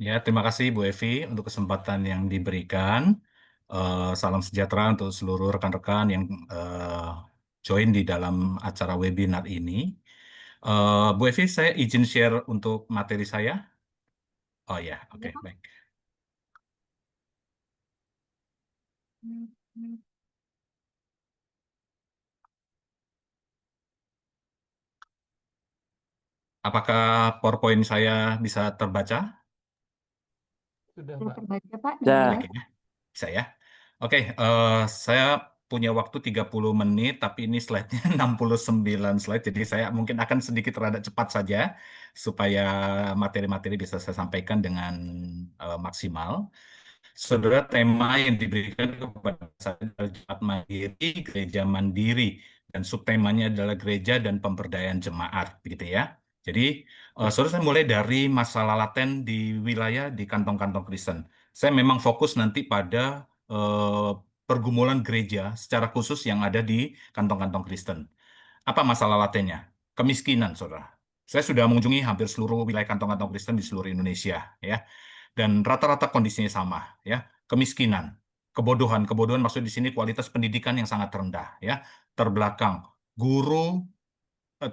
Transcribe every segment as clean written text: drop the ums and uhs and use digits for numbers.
Ya, terima kasih Bu Evi untuk kesempatan yang diberikan. Salam sejahtera untuk seluruh rekan-rekan yang join di dalam acara webinar ini. Bu Evi, saya izin share untuk materi saya. Oh ya, oke, baik. Apakah PowerPoint saya bisa terbaca? Sudah, Sudah Pak. terbaca, Pak, Ya. dengan Baik jelas. ya, bisa ya. Oke, saya punya waktu 30 menit, tapi ini slide-nya 69 slide, jadi saya mungkin akan sedikit rada cepat saja, supaya materi-materi bisa saya sampaikan dengan maksimal. Saudara, tema yang diberikan kepada saya adalah Jemaat Mandiri, Gereja Mandiri, dan subtemanya adalah Gereja dan Pemberdayaan Jemaat, begitu ya. Jadi, saudara, saya mulai dari masalah laten di wilayah di kantong-kantong Kristen. Saya memang fokus nanti pada pergumulan gereja secara khusus yang ada di kantong-kantong Kristen. Apa masalah latennya? Kemiskinan, saudara. Saya sudah mengunjungi hampir seluruh wilayah kantong-kantong Kristen di seluruh Indonesia, ya, dan rata-rata kondisinya sama, ya. Kemiskinan, kebodohan maksud di sini kualitas pendidikan yang sangat rendah, ya, terbelakang. Guru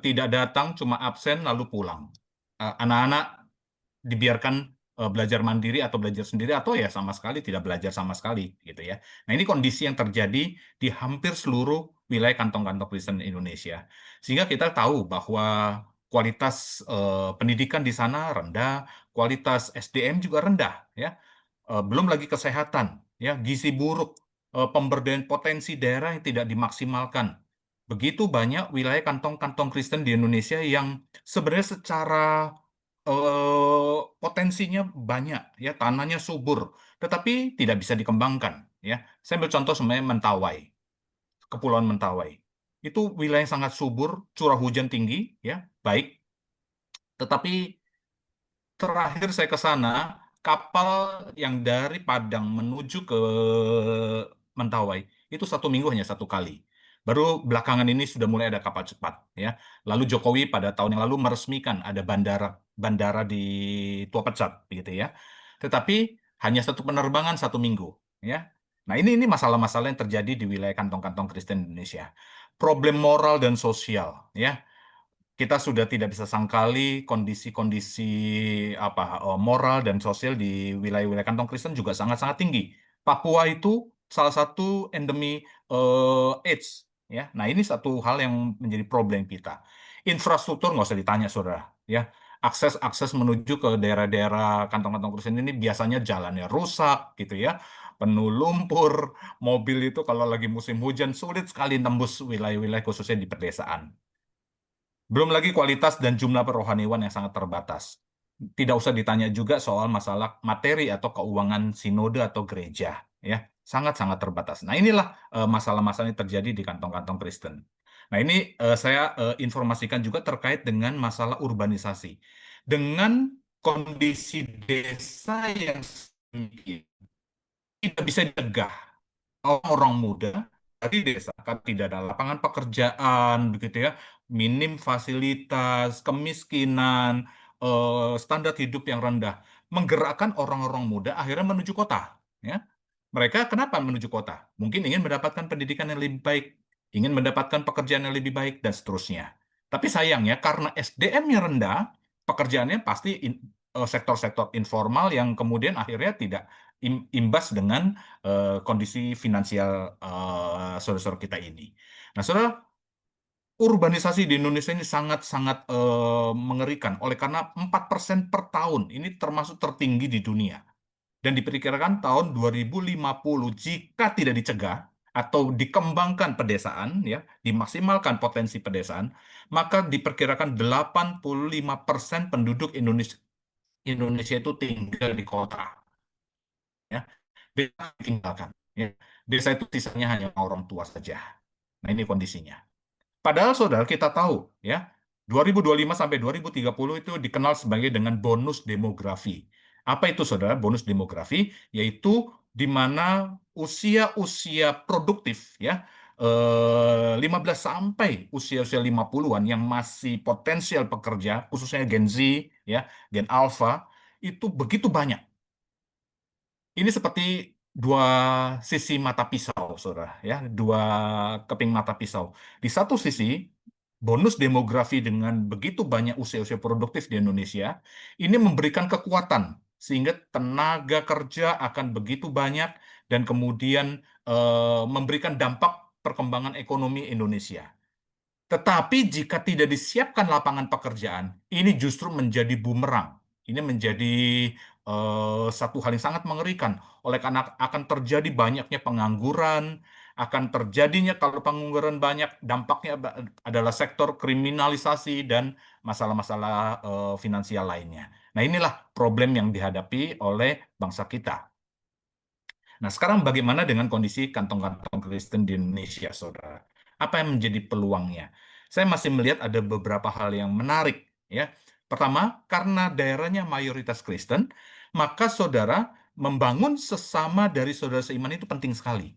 tidak datang, cuma absen lalu pulang. Anak-anak dibiarkan belajar mandiri atau belajar sendiri atau ya sama sekali tidak belajar sama sekali, gitu ya. Nah, ini kondisi yang terjadi di hampir seluruh wilayah kantong-kantong Kristen Indonesia. Sehingga kita tahu bahwa kualitas pendidikan di sana rendah, kualitas SDM juga rendah, ya. Belum lagi kesehatan, ya, gizi buruk, pemberdayaan potensi daerah yang tidak dimaksimalkan. Begitu banyak wilayah kantong-kantong Kristen di Indonesia yang sebenarnya secara potensinya banyak, ya, tanahnya subur, tetapi tidak bisa dikembangkan, ya. Saya ambil contoh sebenarnya Mentawai, Kepulauan Mentawai. Itu wilayah yang sangat subur, curah hujan tinggi, ya, baik, tetapi terakhir saya ke sana, kapal yang dari Padang menuju ke Mentawai itu 1 minggu hanya 1 kali. Baru belakangan ini sudah mulai ada kapal cepat, ya. Lalu Jokowi pada tahun yang lalu meresmikan ada bandara bandara di Tua Pecat, begitu ya. Tetapi hanya satu penerbangan 1 minggu, ya. Nah, ini masalah-masalah yang terjadi di wilayah kantong-kantong Kristen Indonesia. Problem moral dan sosial, ya, kita sudah tidak bisa sangkali kondisi-kondisi moral dan sosial di wilayah-wilayah kantong Kristen juga sangat-sangat tinggi. Papua itu salah satu endemi AIDS, ya. Nah, ini satu hal yang menjadi problem kita. Infrastruktur nggak usah ditanya, saudara, ya. Akses menuju ke daerah-daerah kantong-kantong Kristen ini biasanya jalannya rusak, gitu ya, penuh lumpur, mobil itu kalau lagi musim hujan sulit sekali tembus wilayah-wilayah khususnya di pedesaan. Belum lagi kualitas dan jumlah perohaniwan yang sangat terbatas. Tidak usah ditanya juga soal masalah materi atau keuangan sinode atau gereja, ya, sangat-sangat terbatas. Nah, inilah masalah-masalah yang terjadi di kantong-kantong Kristen. Nah, ini saya informasikan juga terkait dengan masalah urbanisasi. Dengan kondisi desa yang sedemikian, tidak bisa dicegah orang muda dari desa kan tidak ada lapangan pekerjaan, begitu ya, minim fasilitas, kemiskinan, standar hidup yang rendah, menggerakkan orang-orang muda akhirnya menuju kota, ya. Mereka kenapa menuju kota? Mungkin ingin mendapatkan pendidikan yang lebih baik, ingin mendapatkan pekerjaan yang lebih baik, dan seterusnya. Tapi sayangnya karena SDM-nya rendah, pekerjaannya pasti sektor-sektor informal yang kemudian akhirnya tidak imbas dengan kondisi finansial saudara-saudara kita ini. Nah, saudara, urbanisasi di Indonesia ini sangat-sangat mengerikan oleh karena 4% per tahun, ini termasuk tertinggi di dunia. Dan diperkirakan tahun 2050 jika tidak dicegah atau dikembangkan pedesaan, ya, dimaksimalkan potensi pedesaan, maka diperkirakan 85% penduduk Indonesia itu tinggal di kota, ya. Desa ditinggalkan, ya. Desa itu sisanya hanya orang tua saja. Nah, ini kondisinya. Padahal saudara kita tahu, ya, 2025 sampai 2030 itu dikenal sebagai dengan bonus demografi. Apa itu saudara bonus demografi? Yaitu di mana usia-usia produktif, ya, 15 sampai usia-usia 50-an yang masih potensial pekerja, khususnya Gen Z, ya, Gen Alpha, itu begitu banyak. Ini seperti dua sisi mata pisau, saudara, ya, dua keping mata pisau. Di satu sisi, bonus demografi dengan begitu banyak usia-usia produktif di Indonesia ini memberikan kekuatan sehingga tenaga kerja akan begitu banyak dan kemudian memberikan dampak perkembangan ekonomi Indonesia. Tetapi jika tidak disiapkan lapangan pekerjaan, ini justru menjadi bumerang. Ini menjadi satu hal yang sangat mengerikan. Oleh karena akan terjadi banyaknya pengangguran, akan terjadinya kalau pengangguran banyak, dampaknya adalah sektor kriminalisasi dan masalah-masalah finansial lainnya. Nah, inilah problem yang dihadapi oleh bangsa kita. Nah, sekarang bagaimana dengan kondisi kantong-kantong Kristen di Indonesia, saudara? Apa yang menjadi peluangnya? Saya masih melihat ada beberapa hal yang menarik, ya. Pertama, karena daerahnya mayoritas Kristen, maka saudara membangun sesama dari saudara seiman itu penting sekali.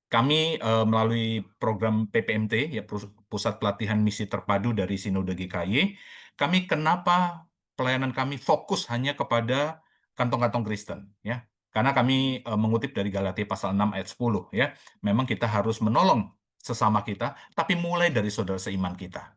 Kami melalui program PPMT, ya, Pusat Pelatihan Misi Terpadu dari Sinode GKY, kami kenapa pelayanan kami fokus hanya kepada kantong-kantong Kristen, ya. Karena kami mengutip dari Galatia pasal 6 ayat 10, ya. Memang kita harus menolong sesama kita, tapi mulai dari saudara seiman kita.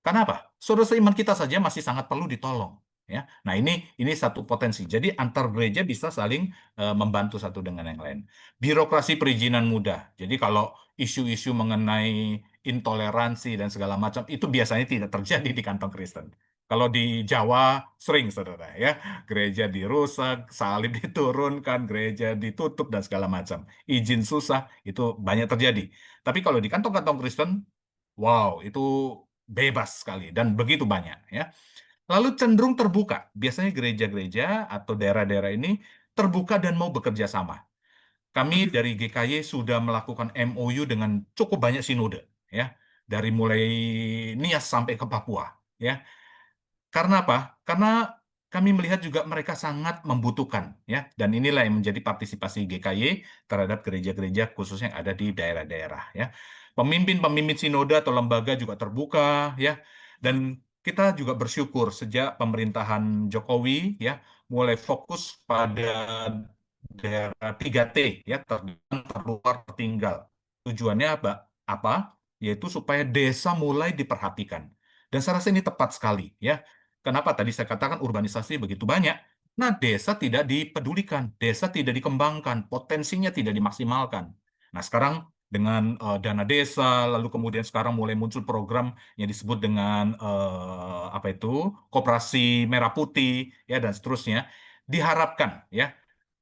Kenapa? Saudara seiman kita saja masih sangat perlu ditolong. Ya, nah ini satu potensi. Jadi antar gereja bisa saling membantu satu dengan yang lain. Birokrasi perizinan mudah. Jadi kalau isu-isu mengenai intoleransi dan segala macam itu biasanya tidak terjadi di kantong Kristen. Kalau di Jawa sering, saudara, ya, gereja dirusak, salib diturunkan, gereja ditutup dan segala macam. Izin susah itu banyak terjadi. Tapi kalau di kantong-kantong Kristen, wow, itu bebas sekali dan begitu banyak, ya. Lalu cenderung terbuka. Biasanya gereja-gereja atau daerah-daerah ini terbuka dan mau bekerja sama. Kami dari GKY sudah melakukan MOU dengan cukup banyak sinode, ya, dari mulai Nias sampai ke Papua, ya. Karena apa? Karena kami melihat juga mereka sangat membutuhkan, ya, dan inilah yang menjadi partisipasi GKY terhadap gereja-gereja khususnya yang ada di daerah-daerah, ya. Pemimpin-pemimpin sinode atau lembaga juga terbuka, ya, dan kita juga bersyukur sejak pemerintahan Jokowi, ya, mulai fokus pada daerah 3T, ya, terdepan, terluar, tertinggal. Tujuannya apa? Apa? Yaitu supaya desa mulai diperhatikan. Dan saya rasa ini tepat sekali, ya. Kenapa tadi saya katakan urbanisasi begitu banyak? Nah, desa tidak dipedulikan, desa tidak dikembangkan, potensinya tidak dimaksimalkan. Nah, sekarang dengan dana desa, lalu kemudian sekarang mulai muncul program yang disebut dengan apa itu, Koperasi Merah Putih, ya, dan seterusnya, diharapkan, ya,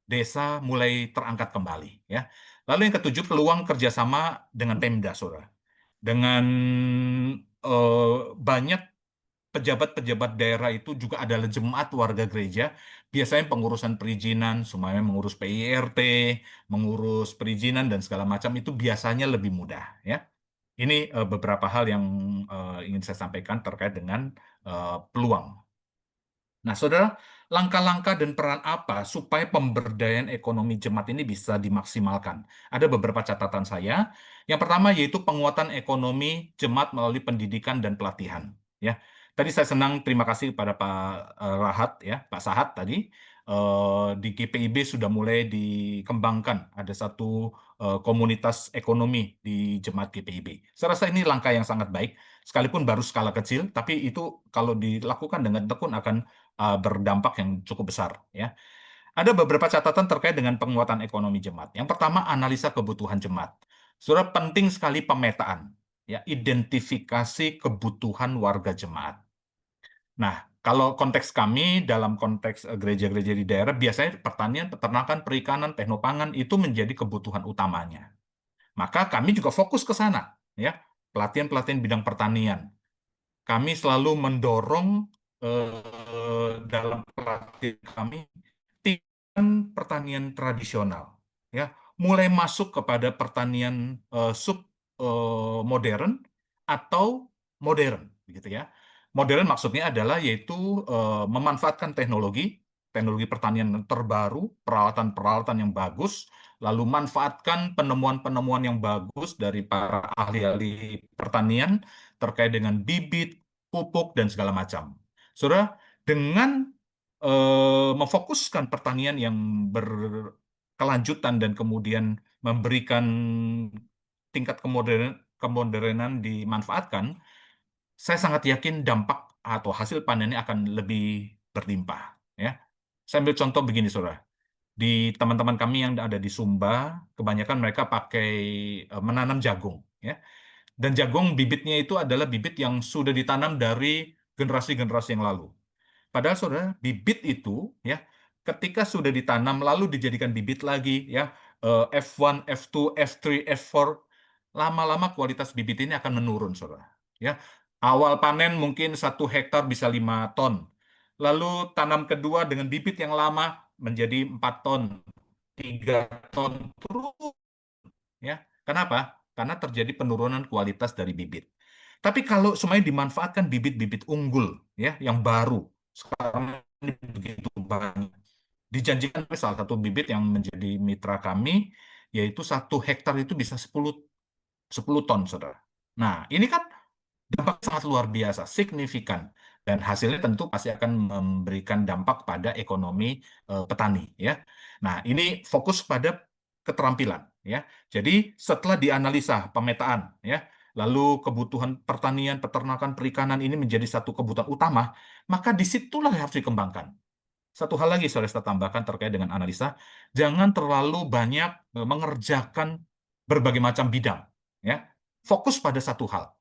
desa mulai terangkat kembali, ya. Lalu yang ketujuh, peluang kerjasama dengan Pemda, saudara. Dengan banyak pejabat-pejabat daerah itu juga adalah jemaat warga gereja. Biasanya pengurusan perizinan, semuanya mengurus PIRT, mengurus perizinan dan segala macam itu biasanya lebih mudah, ya. Ini beberapa hal yang ingin saya sampaikan terkait dengan peluang. Nah, saudara, langkah-langkah dan peran apa supaya pemberdayaan ekonomi jemaat ini bisa dimaksimalkan? Ada beberapa catatan saya. Yang pertama yaitu penguatan ekonomi jemaat melalui pendidikan dan pelatihan. Ya, tadi saya senang, terima kasih kepada Pak Rahat, ya, Pak Sahat tadi. Di GPIB sudah mulai dikembangkan. Ada satu komunitas ekonomi di jemaat GPIB. Saya rasa ini langkah yang sangat baik, sekalipun baru skala kecil, tapi itu kalau dilakukan dengan tekun akan berdampak yang cukup besar, ya. Ada beberapa catatan terkait dengan penguatan ekonomi jemaat. Yang pertama, analisa kebutuhan jemaat. Sudah penting sekali pemetaan, ya, identifikasi kebutuhan warga jemaat. Nah, kalau konteks kami dalam konteks gereja-gereja di daerah, biasanya pertanian, peternakan, perikanan, teknopangan itu menjadi kebutuhan utamanya. Maka kami juga fokus ke sana, ya, pelatihan-pelatihan bidang pertanian. Kami selalu mendorong dalam pelatihan kami pertanian tradisional, ya, mulai masuk kepada pertanian sub modern atau modern, gitu, ya. Modern maksudnya adalah yaitu memanfaatkan teknologi pertanian yang terbaru, peralatan-peralatan yang bagus, lalu manfaatkan penemuan-penemuan yang bagus dari para ahli-ahli pertanian terkait dengan bibit, pupuk, dan segala macam. Saudara, dengan memfokuskan pertanian yang berkelanjutan dan kemudian memberikan tingkat kemodernan dimanfaatkan, saya sangat yakin dampak atau hasil panennya akan lebih berlimpah. Ya, saya ambil contoh begini, saudara. Di teman-teman kami yang ada di Sumba, kebanyakan mereka pakai menanam jagung. Ya, dan jagung bibitnya itu adalah bibit yang sudah ditanam dari generasi-generasi yang lalu. Padahal saudara, bibit itu ya ketika sudah ditanam lalu dijadikan bibit lagi ya F1, F2, F3, F4, lama-lama kualitas bibit ini akan menurun saudara. Ya, awal panen mungkin 1 hektar bisa 5 ton. Lalu tanam kedua dengan bibit yang lama menjadi 4 ton, 3 ton, terus ya. Kenapa? Karena terjadi penurunan kualitas dari bibit. Tapi kalau semuanya dimanfaatkan bibit-bibit unggul ya yang baru, sekarang ini begitu banyak. Dijanjikan salah satu bibit yang menjadi mitra kami, yaitu 1 hektar itu bisa 10 ton, saudara. Nah, ini kan dampaknya sangat luar biasa, signifikan. Dan hasilnya tentu pasti akan memberikan dampak pada ekonomi petani. Ya. Nah, ini fokus pada keterampilan. Ya. Jadi setelah dianalisa pemetaan, ya, lalu kebutuhan pertanian, peternakan, perikanan ini menjadi satu kebutuhan utama, maka disitulah yang harus dikembangkan. Satu hal lagi, saya tambahkan terkait dengan analisa, jangan terlalu banyak mengerjakan berbagai macam bidang. Ya. Fokus pada satu hal.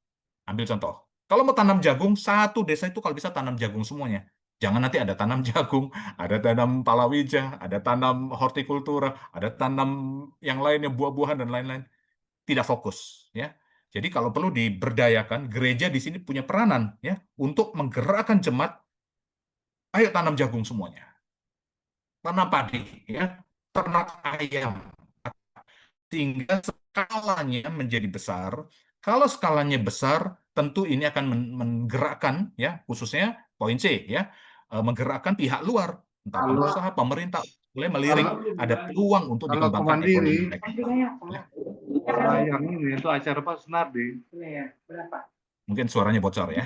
Ambil contoh. Kalau mau tanam jagung, satu desa itu kalau bisa tanam jagung semuanya. Jangan nanti ada tanam jagung, ada tanam palawija, ada tanam hortikultura, ada tanam yang lainnya, buah-buahan dan lain-lain. Tidak fokus, ya. Jadi kalau perlu diberdayakan, gereja di sini punya peranan, ya, untuk menggerakkan jemaat. Ayo tanam jagung semuanya, tanam padi, ya, ternak ayam, sehingga skalanya menjadi besar. Kalau skalanya besar, tentu ini akan menggerakkan, ya, khususnya poin C, ya, menggerakkan pihak luar, entah Kalau pengusaha, pemerintah, mulai melirik kalau ada peluang untuk kalau ke dikembangkan Mandiri, ekonomi mereka. Ya. yang ini itu acara Pak Sunardi. Mungkin suaranya bocor ya.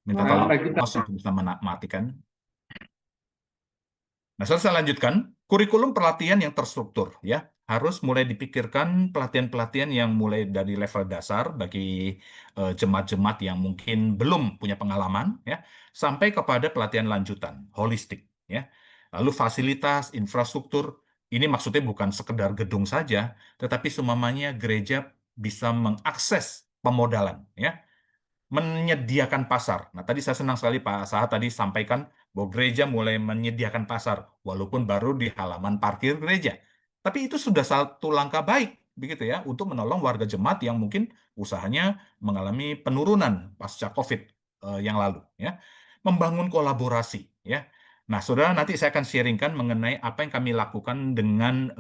Minta Nah, tolong kita host untuk bisa mematikan. Nah, saya lanjutkan. Kurikulum pelatihan yang terstruktur, ya, harus mulai dipikirkan pelatihan-pelatihan yang mulai dari level dasar bagi jemaat-jemaat yang mungkin belum punya pengalaman, ya, sampai kepada pelatihan lanjutan, holistik, ya. Lalu fasilitas, infrastruktur, ini maksudnya bukan sekedar gedung saja, tetapi semuanya gereja bisa mengakses pemodalan, ya, menyediakan pasar. Nah, tadi saya senang sekali Pak Sahat tadi sampaikan bahwa gereja mulai menyediakan pasar, walaupun baru di halaman parkir gereja. Tapi itu sudah satu langkah baik, begitu ya, untuk menolong warga jemaat yang mungkin usahanya mengalami penurunan pasca COVID yang lalu, ya. Membangun kolaborasi, ya. Nah, saudara, nanti saya akan sharingkan mengenai apa yang kami lakukan dengan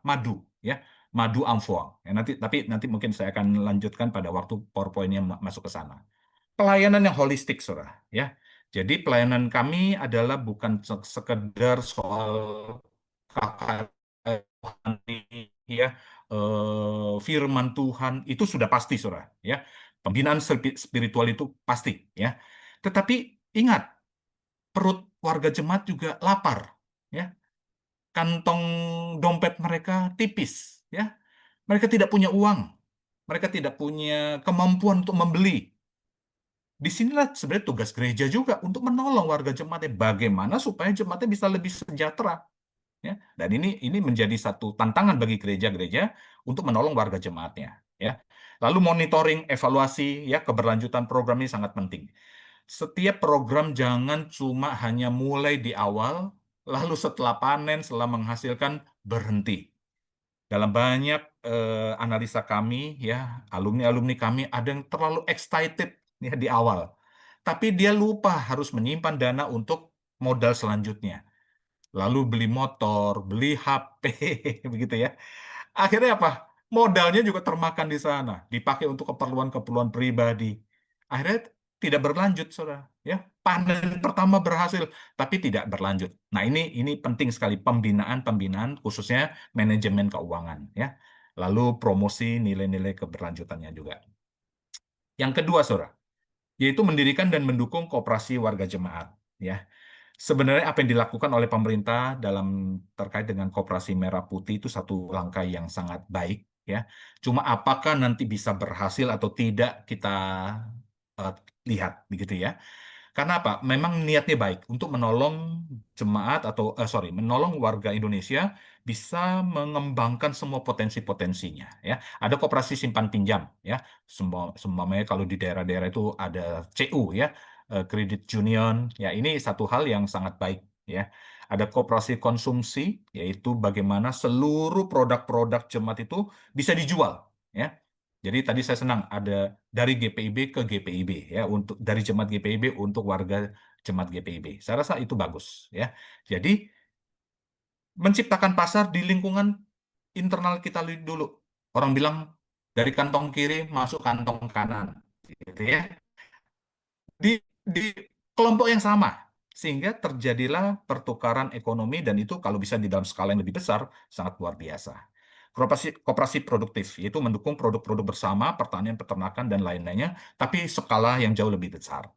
madu, ya, madu amfoang. Ya, tapi nanti mungkin saya akan lanjutkan pada waktu PowerPoint-nya masuk ke sana. Pelayanan yang holistik, saudara. Ya, jadi pelayanan kami adalah bukan sekedar soal kakak rohani, ya, firman Tuhan itu sudah pasti, saudara. Ya, pembinaan spiritual itu pasti, ya. Tetapi ingat, perut warga jemaat juga lapar, ya. Kantong dompet mereka tipis, ya. Mereka tidak punya uang, mereka tidak punya kemampuan untuk membeli. Disinilah sebenarnya tugas gereja juga untuk menolong warga jemaatnya. Bagaimana supaya jemaatnya bisa lebih sejahtera, ya. Dan ini menjadi satu tantangan bagi gereja-gereja untuk menolong warga jemaatnya, ya. Lalu monitoring, evaluasi, ya, keberlanjutan program ini sangat penting. Setiap program jangan cuma hanya mulai di awal, lalu setelah panen, setelah menghasilkan berhenti. Dalam banyak analisa kami, ya, alumni-alumni kami ada yang terlalu excited ya di awal, tapi dia lupa harus menyimpan dana untuk modal selanjutnya. Lalu beli motor, beli HP, begitu ya. Akhirnya apa? Modalnya juga termakan di sana, dipakai untuk keperluan-keperluan pribadi. Akhirnya tidak berlanjut, saudara. Ya, panen pertama berhasil, tapi tidak berlanjut. Nah, ini penting sekali pembinaan khususnya manajemen keuangan, ya. Lalu promosi nilai-nilai keberlanjutannya juga. Yang kedua, saudara, yaitu mendirikan dan mendukung koperasi warga jemaat. ya. Sebenarnya apa yang dilakukan oleh pemerintah dalam terkait dengan Koperasi Merah Putih itu satu langkah yang sangat baik, ya. Cuma apakah nanti bisa berhasil atau tidak kita eh, lihat begitu ya. Karena apa? Memang niatnya baik untuk menolong jemaat atau sorry, menolong warga Indonesia bisa mengembangkan semua potensi-potensinya. Ya, ada koperasi simpan pinjam. Ya, semuanya kalau di daerah-daerah itu ada CU ya, Credit Union. Ya, ini satu hal yang sangat baik. Ya, ada koperasi konsumsi, yaitu bagaimana seluruh produk-produk jemaat itu bisa dijual. Ya, jadi tadi saya senang ada dari GPIB ke GPIB ya untuk dari jemaat GPIB untuk warga jemaat GPIB. Saya rasa itu bagus ya. Jadi menciptakan pasar di lingkungan internal kita dulu. Orang bilang dari kantong kiri masuk kantong kanan, gitu ya. Di kelompok yang sama sehingga terjadilah pertukaran ekonomi dan itu kalau bisa di dalam skala yang lebih besar sangat luar biasa. Koperasi produktif yaitu mendukung produk-produk bersama pertanian, peternakan dan lain-lainnya tapi skala yang jauh lebih besar.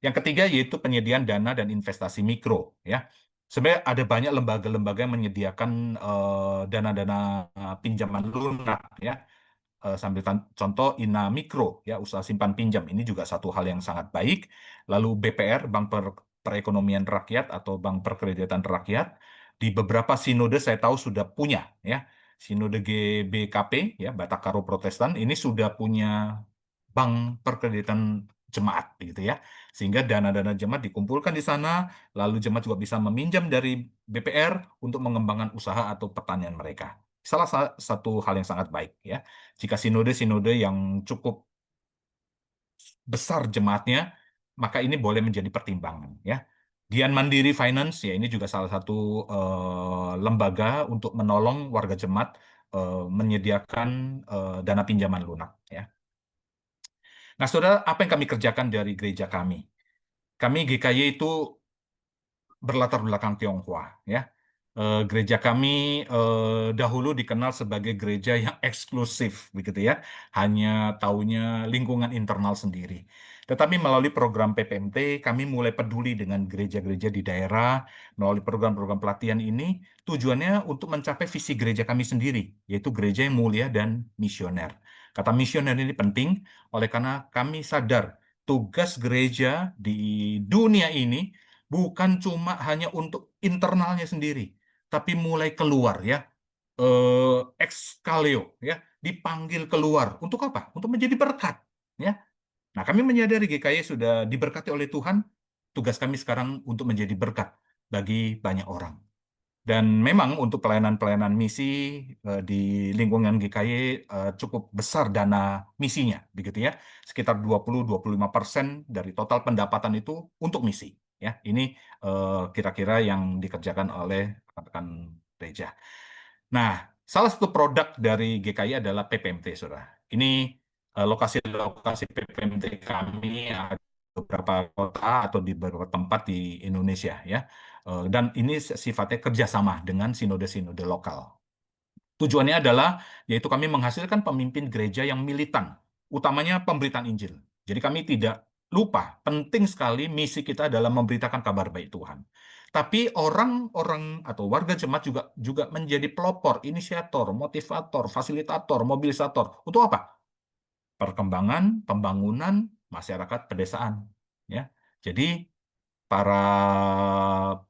Yang ketiga yaitu penyediaan dana dan investasi mikro ya. Sebenarnya ada banyak lembaga-lembaga yang menyediakan dana-dana pinjaman lunak ya. Sambil contoh INA Mikro ya usaha simpan pinjam ini juga satu hal yang sangat baik. Lalu BPR Bank Perekonomian Rakyat atau Bank Perkreditan Rakyat di beberapa sinode saya tahu sudah punya ya. Sinode GBKP ya Batak Karo Protestan ini sudah punya bank perkreditan jemaat gitu ya. Sehingga dana-dana jemaat dikumpulkan di sana lalu jemaat juga bisa meminjam dari BPR untuk mengembangkan usaha atau pertanian mereka. Satu hal yang sangat baik ya. Jika sinode-sinode yang cukup besar jemaatnya, maka ini boleh menjadi pertimbangan ya. Dian Mandiri Finance ya ini juga salah satu lembaga untuk menolong warga jemaat menyediakan dana pinjaman lunak ya. Nah, saudara, apa yang kami kerjakan dari gereja kami? Kami GKY itu berlatar belakang Tionghoa ya. Gereja kami dahulu dikenal sebagai gereja yang eksklusif begitu ya, hanya taunya lingkungan internal sendiri. Tetapi melalui program PPMT kami mulai peduli dengan gereja-gereja di daerah. Melalui program-program pelatihan ini tujuannya untuk mencapai visi gereja kami sendiri, yaitu gereja yang mulia dan misioner. Kata misioner ini penting oleh karena kami sadar tugas gereja di dunia ini bukan cuma hanya untuk internalnya sendiri, tapi mulai keluar ya, ekskaleo ya, dipanggil keluar. Untuk apa? Untuk menjadi berkat ya. Nah, kami menyadari GKY sudah diberkati oleh Tuhan, tugas kami sekarang untuk menjadi berkat bagi banyak orang. Dan memang untuk pelayanan-pelayanan misi di lingkungan GKY cukup besar dana misinya, begitu ya. Sekitar 20-25% dari total pendapatan itu untuk misi. Ya, ini kira-kira yang dikerjakan oleh rekan gereja. Nah, salah satu produk dari GKI adalah PPMT, saudara. Ini lokasi-lokasi PPMT kami ada beberapa kota atau di beberapa tempat di Indonesia, ya. Dan ini sifatnya kerjasama dengan sinode-sinode lokal. Tujuannya adalah yaitu kami menghasilkan pemimpin gereja yang militan, utamanya pemberitaan Injil. Jadi kami tidak lupa, penting sekali misi kita adalah memberitakan kabar baik Tuhan. Tapi orang-orang atau warga jemaat juga menjadi pelopor, inisiator, motivator, fasilitator, mobilisator. Untuk apa? Perkembangan, pembangunan masyarakat pedesaan. Ya, jadi para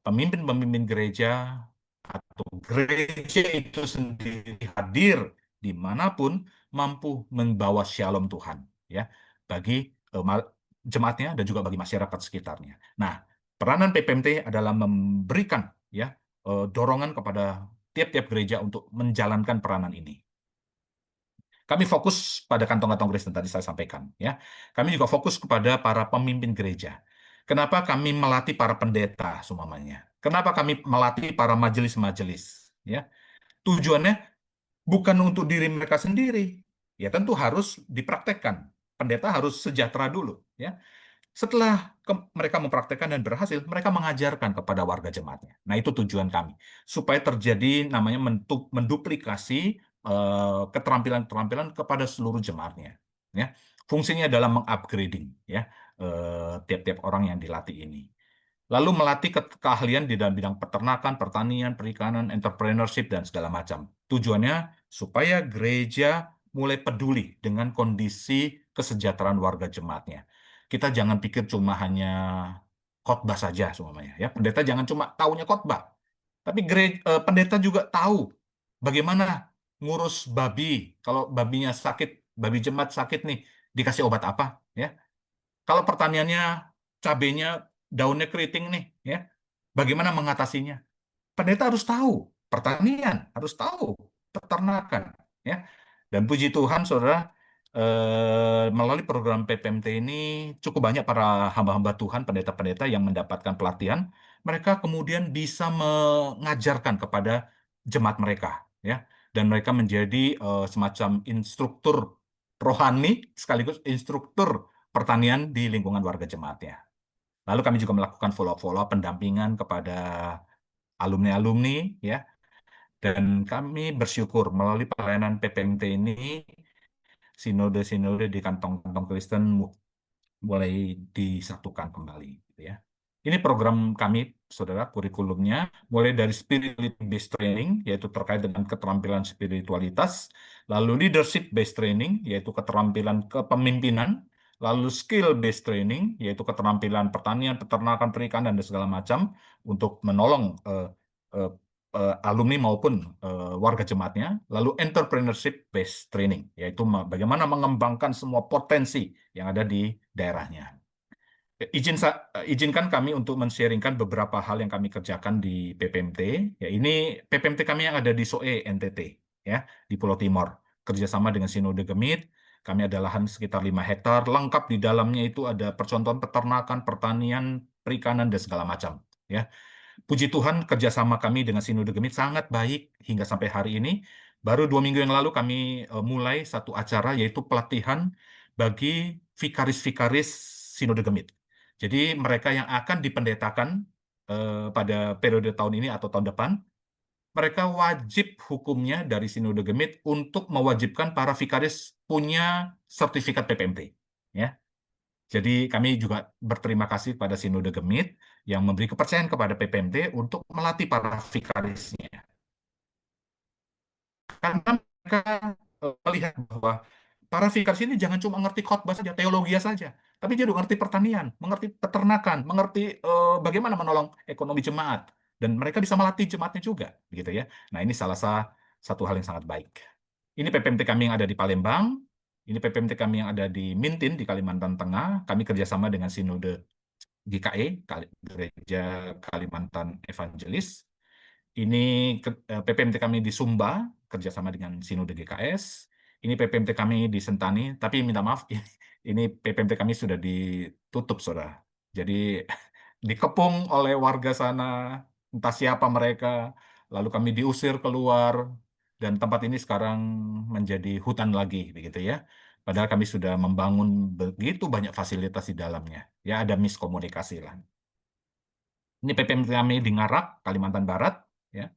pemimpin-pemimpin gereja atau gereja itu sendiri hadir dimanapun mampu membawa shalom Tuhan ya bagi jemaatnya dan juga bagi masyarakat sekitarnya. Nah, peranan PPMT adalah memberikan ya dorongan kepada tiap-tiap gereja untuk menjalankan peranan ini. Kami fokus pada kantong-kantong Kristen tadi saya sampaikan ya. Kami juga fokus kepada para pemimpin gereja. Kenapa kami melatih para pendeta sumamanya? Kenapa kami melatih para majelis-majelis? Ya, tujuannya bukan untuk diri mereka sendiri. Ya tentu harus dipraktekkan. Pendeta harus sejahtera dulu. Ya, setelah mereka mempraktekkan dan berhasil, mereka mengajarkan kepada warga jemaatnya. Nah, itu tujuan kami. Supaya terjadi namanya menduplikasi keterampilan-keterampilan kepada seluruh jemaatnya. Ya. Fungsinya adalah mengupgrading ya tiap-tiap orang yang dilatih ini. lalu melatih keahlian di dalam bidang peternakan, pertanian, perikanan, entrepreneurship, dan segala macam. Tujuannya supaya gereja mulai peduli dengan kondisi kesejahteraan warga jemaatnya. Kita jangan pikir cuma hanya khotbah saja semuanya ya. Pendeta jangan cuma taunya khotbah, tapi pendeta juga tahu bagaimana ngurus babi. Kalau babinya sakit, babi jemaat sakit nih, dikasih obat apa ya? Kalau pertaniannya cabenya daunnya keriting nih ya, bagaimana mengatasinya? Pendeta harus tahu pertanian, harus tahu peternakan, ya. Dan puji Tuhan, saudara, melalui program PPMT ini cukup banyak para hamba-hamba Tuhan, pendeta-pendeta yang mendapatkan pelatihan. Mereka kemudian bisa mengajarkan kepada jemaat mereka, ya. Dan mereka menjadi semacam instruktur rohani sekaligus instruktur pertanian di lingkungan warga jemaatnya. Lalu kami juga melakukan follow-up pendampingan kepada alumni-alumni ya, dan kami bersyukur melalui pelayanan PPMT ini sinode-sinode di kantong-kantong Kristen mulai disatukan kembali gitu ya. Ini program kami, saudara, kurikulumnya mulai dari spirituality based training yaitu terkait dengan keterampilan spiritualitas, lalu leadership based training yaitu keterampilan kepemimpinan, lalu skill based training yaitu keterampilan pertanian, peternakan, perikanan dan segala macam untuk menolong eh, alumni maupun warga jemaatnya, lalu entrepreneurship based training yaitu bagaimana mengembangkan semua potensi yang ada di daerahnya. Izinkan kami untuk men-sharingkan beberapa hal yang kami kerjakan di PPMT. Ya, ini PPMT kami yang ada di SOE NTT, ya, di Pulau Timor. Kerjasama dengan Sinode Gemit, kami ada lahan sekitar 5 hektar. Lengkap di dalamnya itu ada percontohan peternakan, pertanian, perikanan, dan segala macam. Ya, puji Tuhan, kerjasama kami dengan Sinode Gemit sangat baik hingga sampai hari ini. Baru 2 minggu yang lalu kami mulai satu acara yaitu pelatihan bagi vikaris-vikaris Sinode Gemit. Jadi mereka yang akan dipendetakan pada periode tahun ini atau tahun depan, mereka wajib hukumnya dari Sinode Gemit untuk mewajibkan para vikaris punya sertifikat PPMT. Ya. Jadi kami juga berterima kasih pada Sinode Gemit yang memberi kepercayaan kepada PPMT untuk melatih para vikarisnya. Karena mereka melihat bahwa para vikaris ini jangan cuma ngerti khotbah saja, teologi saja, tapi dia juga ngerti pertanian, mengerti peternakan, mengerti bagaimana menolong ekonomi jemaat, dan mereka bisa melatih jemaatnya juga, gitu ya. Nah, ini salah satu hal yang sangat baik. Ini PPMT kami yang ada di Palembang, ini PPMT kami yang ada di Mintin di Kalimantan Tengah. Kami kerjasama dengan Sinode GKE, Gereja Kalimantan Evangelis. Ini PPMT kami di Sumba, kerjasama dengan Sinode GKS. Ini PPMT kami di Sentani, tapi minta maaf, ini PPMT kami sudah ditutup, saudara. Jadi dikepung oleh warga sana, entah siapa mereka, lalu kami diusir keluar, dan tempat ini sekarang menjadi hutan lagi, begitu ya. Padahal kami sudah membangun begitu banyak fasilitas di dalamnya. Ya, ada miskomunikasi lah. Ini PPMT kami di Ngarak, Kalimantan Barat, ya.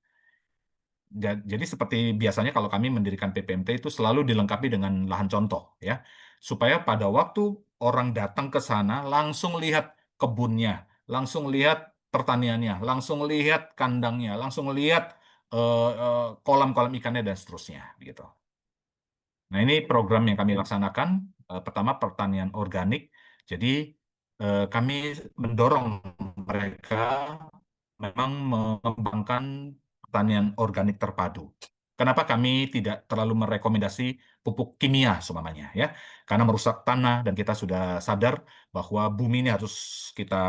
Jadi seperti biasanya kalau kami mendirikan PPMT itu selalu dilengkapi dengan lahan contoh ya. Supaya pada waktu orang datang ke sana langsung lihat kebunnya, langsung lihat pertaniannya, langsung lihat kandangnya, langsung lihat kolam-kolam ikannya dan seterusnya gitu. Nah, ini program yang kami laksanakan. Pertama pertanian organik. Jadi kami mendorong mereka memang mengembangkan pertanian organik terpadu. Kenapa kami tidak terlalu merekomendasi pupuk kimia seumpamanya ya? Karena merusak tanah dan kita sudah sadar bahwa bumi ini harus kita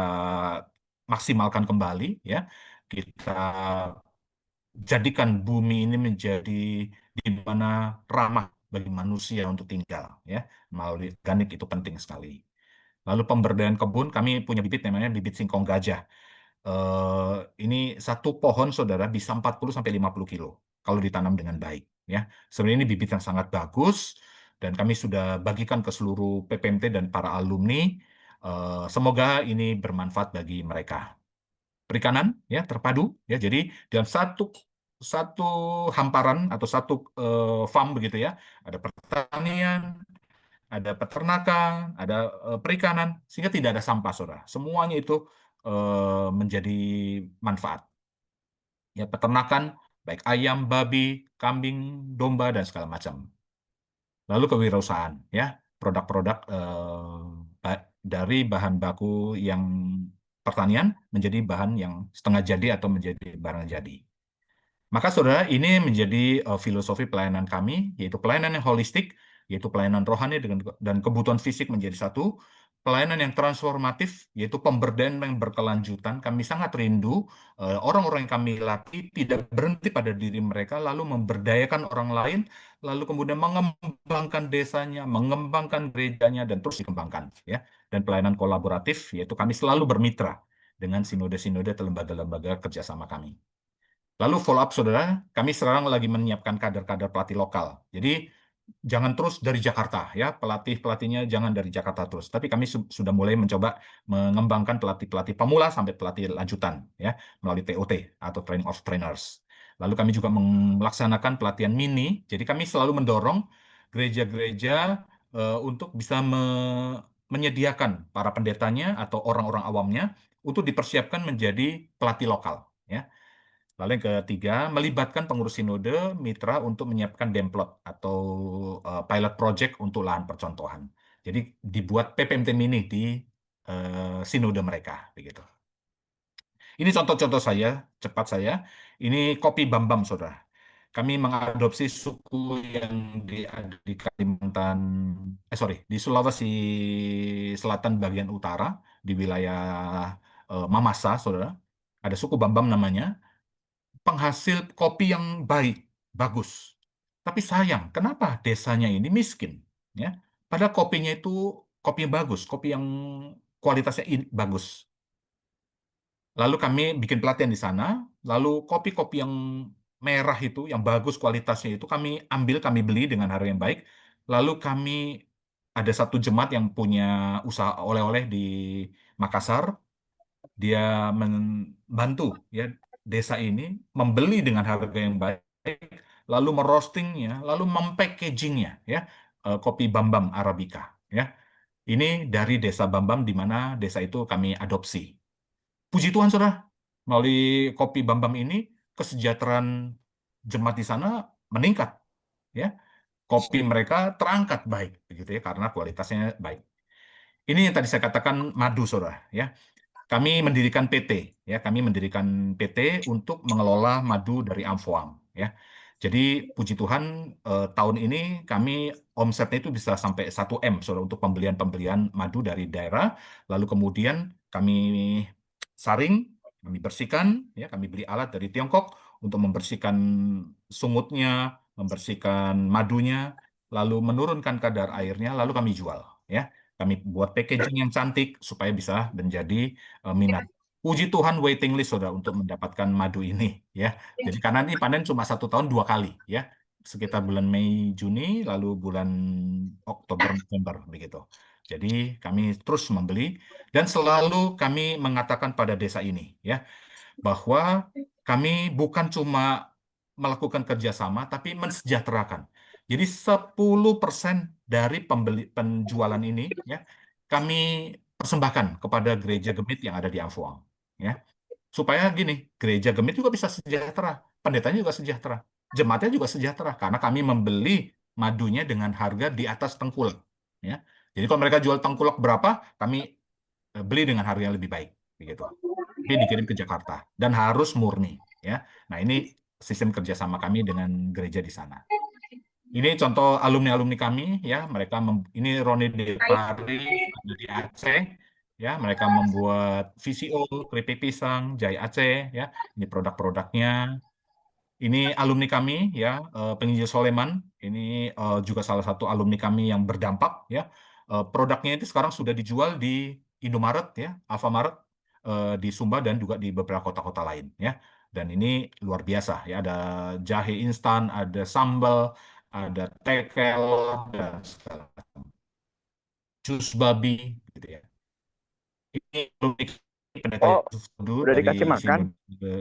maksimalkan kembali ya. Kita jadikan bumi ini menjadi di mana ramah bagi manusia untuk tinggal ya. Melalui organik itu penting sekali. Lalu pemberdayaan kebun, kami punya bibit namanya bibit singkong gajah. Ini satu pohon saudara bisa 40 sampai 50 kilo kalau ditanam dengan baik ya. Sebenarnya ini bibit yang sangat bagus dan kami sudah bagikan ke seluruh PPMT dan para alumni. Semoga ini bermanfaat bagi mereka. Perikanan ya terpadu ya. Jadi dalam satu satu hamparan atau satu farm begitu ya, ada pertanian, ada peternakan, ada perikanan, sehingga tidak ada sampah, saudara. Semuanya itu menjadi manfaat. Ya, peternakan, baik ayam, babi, kambing, domba, dan segala macam. Lalu kewirausahaan, ya, produk-produk dari bahan baku yang pertanian menjadi bahan yang setengah jadi atau menjadi barang jadi. Maka saudara, ini menjadi filosofi pelayanan kami, yaitu pelayanan yang holistik, yaitu pelayanan rohani dan kebutuhan fisik menjadi satu, pelayanan yang transformatif, yaitu pemberdayaan yang berkelanjutan. Kami sangat rindu orang-orang yang kami latih tidak berhenti pada diri mereka, lalu memberdayakan orang lain, lalu kemudian mengembangkan desanya, mengembangkan gerejanya, dan terus dikembangkan. Ya. Dan pelayanan kolaboratif, yaitu kami selalu bermitra dengan sinode-sinode atau lembaga-lembaga kerjasama kami. Lalu follow up, saudara, kami sekarang lagi menyiapkan kader-kader pelatih lokal. Jadi jangan terus dari Jakarta, ya, pelatih-pelatihnya jangan dari Jakarta terus. Tapi kami sudah mulai mencoba mengembangkan pelatih-pelatih pemula sampai pelatih lanjutan, ya, melalui TOT atau Training of Trainers. Lalu kami juga melaksanakan pelatihan mini. Jadi kami selalu mendorong gereja-gereja untuk bisa menyediakan para pendetanya atau orang-orang awamnya untuk dipersiapkan menjadi pelatih lokal, ya. Lalu yang ketiga, melibatkan pengurus sinode mitra untuk menyiapkan demplot atau pilot project untuk lahan percontohan. Jadi dibuat PPMT mini di sinode mereka, begitu. Ini contoh-contoh saya, cepat saya. Ini kopi Bambam, saudara. Kami mengadopsi suku yang ada di Kalimantan, di Sulawesi Selatan bagian utara, di wilayah Mamasa, saudara. Ada suku Bambam namanya. Penghasil kopi yang baik, bagus. Tapi sayang, kenapa desanya ini miskin? Ya, padahal kopinya itu kopi yang bagus, kopi yang kualitasnya bagus. Lalu kami bikin pelatihan di sana, lalu kopi-kopi yang merah itu, yang bagus kualitasnya itu kami ambil, kami beli dengan harga yang baik. Lalu kami ada satu jemaat yang punya usaha oleh-oleh di Makassar, dia membantu ya desa ini membeli dengan harga yang baik, lalu merostingnya, lalu mempackagingnya ya kopi Bambam Arabica ya. Ini dari desa Bambam di mana desa itu kami adopsi. Puji Tuhan saudara, melalui kopi Bambam ini kesejahteraan jemaat di sana meningkat ya. Kopi mereka terangkat baik begitu ya karena kualitasnya baik. Ini yang tadi saya katakan madu saudara ya. Kami mendirikan PT, ya, kami mendirikan PT untuk mengelola madu dari Amfoam, ya. Jadi puji Tuhan tahun ini kami omsetnya itu bisa sampai 1 M, saudara, untuk pembelian-pembelian madu dari daerah. Lalu kemudian kami saring, kami bersihkan, ya, kami beli alat dari Tiongkok untuk membersihkan sungutnya, membersihkan madunya, lalu menurunkan kadar airnya, lalu kami jual, ya. Kami buat packaging yang cantik supaya bisa menjadi minat. Puji Tuhan waiting list saudara untuk mendapatkan madu ini ya. Jadi karena ini panen cuma 1 tahun 2 kali ya, sekitar bulan Mei Juni lalu bulan Oktober November begitu. Jadi kami terus membeli dan selalu kami mengatakan pada desa ini ya bahwa kami bukan cuma melakukan kerjasama tapi mensejahterakan. Jadi 10% dari penjualan ini ya kami persembahkan kepada gereja Gemit yang ada di Amfuang ya. Supaya gini, gereja Gemit juga bisa sejahtera, pendetanya juga sejahtera, jemaatnya juga sejahtera karena kami membeli madunya dengan harga di atas tengkulak ya. Jadi kalau mereka jual tengkulak berapa, kami beli dengan harga yang lebih baik begitu. Tapi dikirim ke Jakarta dan harus murni ya. Nah, ini sistem kerjasama kami dengan gereja di sana. Ini contoh alumni-alumni kami ya, mereka ini Roni Depari dari Aceh ya, mereka membuat VCO, keripik pisang, Jai Aceh ya. Ini produk-produknya. Ini alumni kami ya, Penginjil Soleman. Ini juga salah satu alumni kami yang berdampak ya. Produknya itu sekarang sudah dijual di Indomaret ya, Alfamaret di Sumba dan juga di beberapa kota-kota lain ya. Dan ini luar biasa ya, ada jahe instan, ada sambal, ada tekel dan segala macam. Jus babi gitu ya. Ini alumni pendeta Oh, Yusuf Tedu udah dari dikasih makan? Sinode.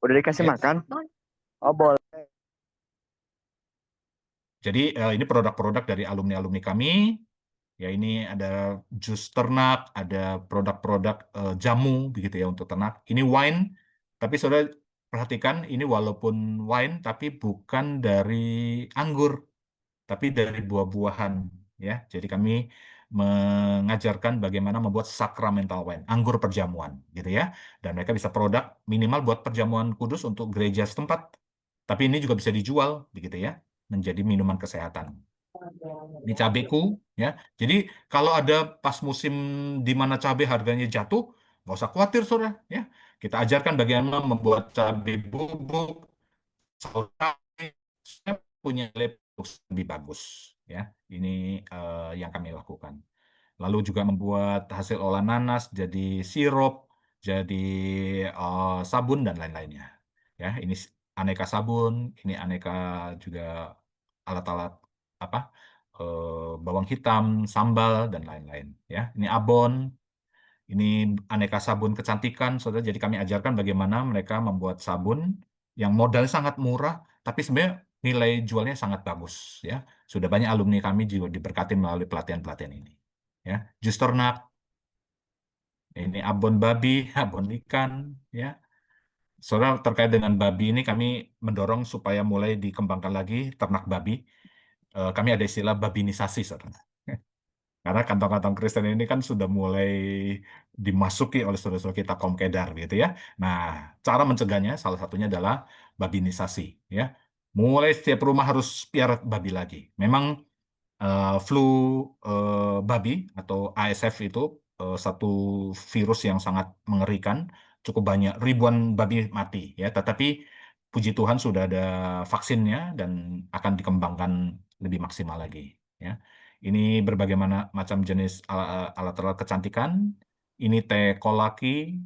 Udah dikasih Ya. makan? Oh, boleh. Jadi ini produk-produk dari alumni-alumni kami Ya ini ada jus ternak, ada produk-produk jamu begitu ya untuk ternak. Ini wine, tapi saudara perhatikan ini walaupun wine tapi bukan dari anggur, tapi dari buah-buahan ya. Jadi kami mengajarkan bagaimana membuat sacramental wine, anggur perjamuan gitu ya. Dan mereka bisa produk minimal buat perjamuan kudus untuk gereja setempat. Tapi ini juga bisa dijual begitu ya, menjadi minuman kesehatan. Ini cabeku ya. Jadi kalau ada pas musim di mana cabai harganya jatuh, nggak usah khawatir saudara ya. Kita ajarkan bagaimana membuat cabai bubuk, saus cabai, supaya punya nilai produksi lebih bagus ya. Ini yang kami lakukan. Lalu juga membuat hasil olahan nanas jadi sirup, jadi sabun dan lain-lainnya. Ya, ini aneka sabun, ini aneka juga alat-alat apa? Bawang hitam, sambal dan lain-lain. Ya, ini abon, ini aneka sabun kecantikan, saudara. Jadi kami ajarkan bagaimana mereka membuat sabun yang modalnya sangat murah, tapi sebenarnya nilai jualnya sangat bagus. Ya, sudah banyak alumni kami juga diberkati melalui pelatihan-pelatihan ini. Ya, jus ternak, ini abon babi, abon ikan. Ya, saudara terkait dengan babi ini kami mendorong supaya mulai dikembangkan lagi ternak babi. Kami ada istilah babinisasi, saudara. Karena kantong-kantong Kristen ini kan sudah mulai dimasuki oleh saudara-saudara kita kaum kedar gitu ya. Nah, cara mencegahnya salah satunya adalah babinisasi ya. Mulai setiap rumah harus piara babi lagi. Memang flu babi atau ASF itu satu virus yang sangat mengerikan, cukup banyak ribuan babi mati ya. Tetapi puji Tuhan sudah ada vaksinnya dan akan dikembangkan lebih maksimal lagi ya. Ini berbagai macam jenis alat-alat kecantikan. Ini teh kolaki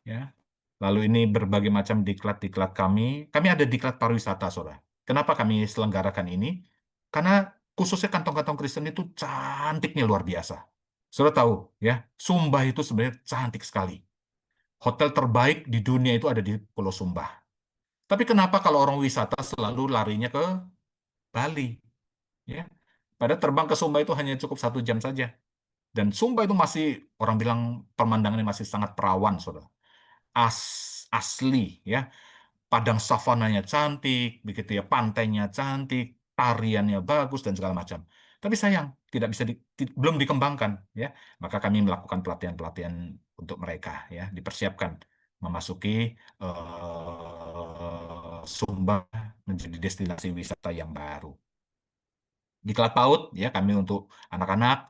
ya. Lalu ini berbagai macam diklat-diklat kami. Kami ada diklat pariwisata, saudara. Kenapa kami selenggarakan ini? Karena khususnya kantong-kantong Kristen itu cantiknya luar biasa. Saudara tahu, ya, Sumba itu sebenarnya cantik sekali. Hotel terbaik di dunia itu ada di Pulau Sumba. Tapi kenapa kalau orang wisata selalu larinya ke Bali? Ya, pada terbang ke Sumba itu hanya cukup 1 jam saja. Dan Sumba itu masih, orang bilang pemandangannya masih sangat perawan, saudara. Asli, ya. Padang savananya cantik, begitu ya, pantainya cantik, tariannya bagus dan segala macam. Tapi sayang, tidak bisa belum dikembangkan, ya. Maka kami melakukan pelatihan-pelatihan untuk mereka, ya, dipersiapkan memasuki Sumba menjadi destinasi wisata yang baru. Diklat PAUD, ya, kami untuk anak-anak.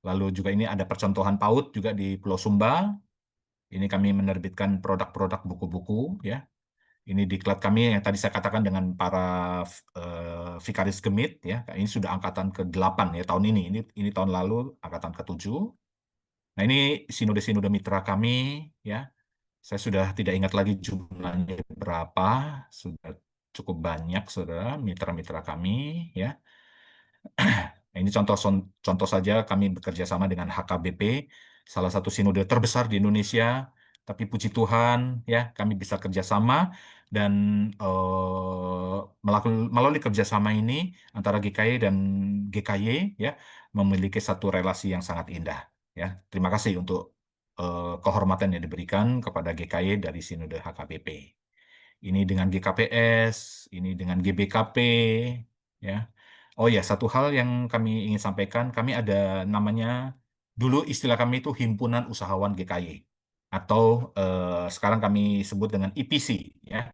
Lalu juga ini ada percontohan PAUD juga di Pulau Sumba. Ini kami menerbitkan produk-produk buku-buku, ya. Ini diklat kami yang tadi saya katakan dengan para Vikaris Gemit ya. Ini sudah angkatan ke-8 ya tahun ini. Ini tahun lalu angkatan ke-7. Nah, ini sinode-sinode mitra kami ya. Saya sudah tidak ingat lagi jumlahnya berapa. Sudah cukup banyak Saudara mitra-mitra kami ya. Nah, ini contoh saja kami bekerja sama dengan HKBP, salah satu sinode terbesar di Indonesia. Tapi puji Tuhan, ya kami bisa kerjasama dan melalui kerjasama ini antara GKY dan GKY, ya memiliki satu relasi yang sangat indah. Ya, terima kasih untuk kehormatan yang diberikan kepada GKY dari sinode HKBP. Ini dengan GKPS, ini dengan GBKP, ya. Oh ya, satu hal yang kami ingin sampaikan, kami ada namanya, dulu istilah kami itu Himpunan Usahawan GKY, atau sekarang kami sebut dengan EPC, ya,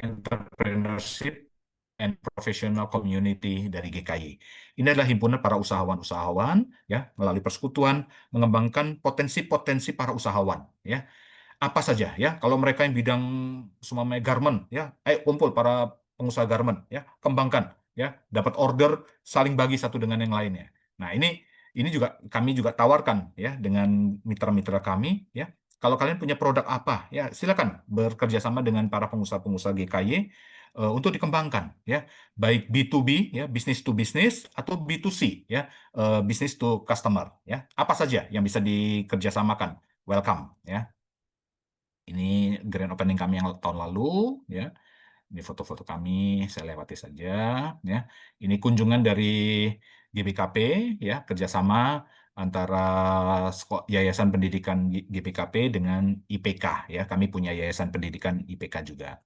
Entrepreneurship and Professional Community dari GKY. Ini adalah himpunan para usahawan-usahawan, ya, melalui persekutuan mengembangkan potensi-potensi para usahawan, ya apa saja ya kalau mereka yang bidang sumamanya garment ya ayo kumpul para pengusaha garment ya kembangkan ya dapat order saling bagi satu dengan yang lainnya. Nah ini juga kami juga tawarkan ya dengan mitra-mitra kami ya kalau kalian punya produk apa ya silakan bekerja sama dengan para pengusaha-pengusaha GKY untuk dikembangkan ya baik B2B ya business to business atau B2C ya business to customer ya apa saja yang bisa dikerjasamakan welcome ya. Ini grand opening kami yang tahun lalu, ya. Ini foto-foto kami, saya lewati saja, ya. Ini kunjungan dari GBKP, ya, kerjasama antara Yayasan Pendidikan GBKP dengan IPK, ya. Kami punya Yayasan Pendidikan IPK juga.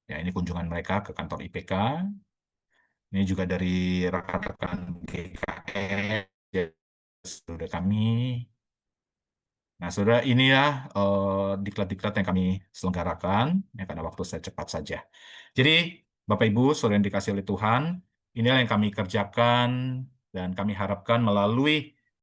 Ya, ini kunjungan mereka ke kantor IPK. Ini juga dari rekan-rekan GKN, ya, saudara kami. Nah, saudara, inilah diklat-diklat yang kami selenggarakan, ya, karena waktu saya cepat saja. Jadi, Bapak Ibu, saudara yang dikasih oleh Tuhan, inilah yang kami kerjakan, dan kami harapkan melalui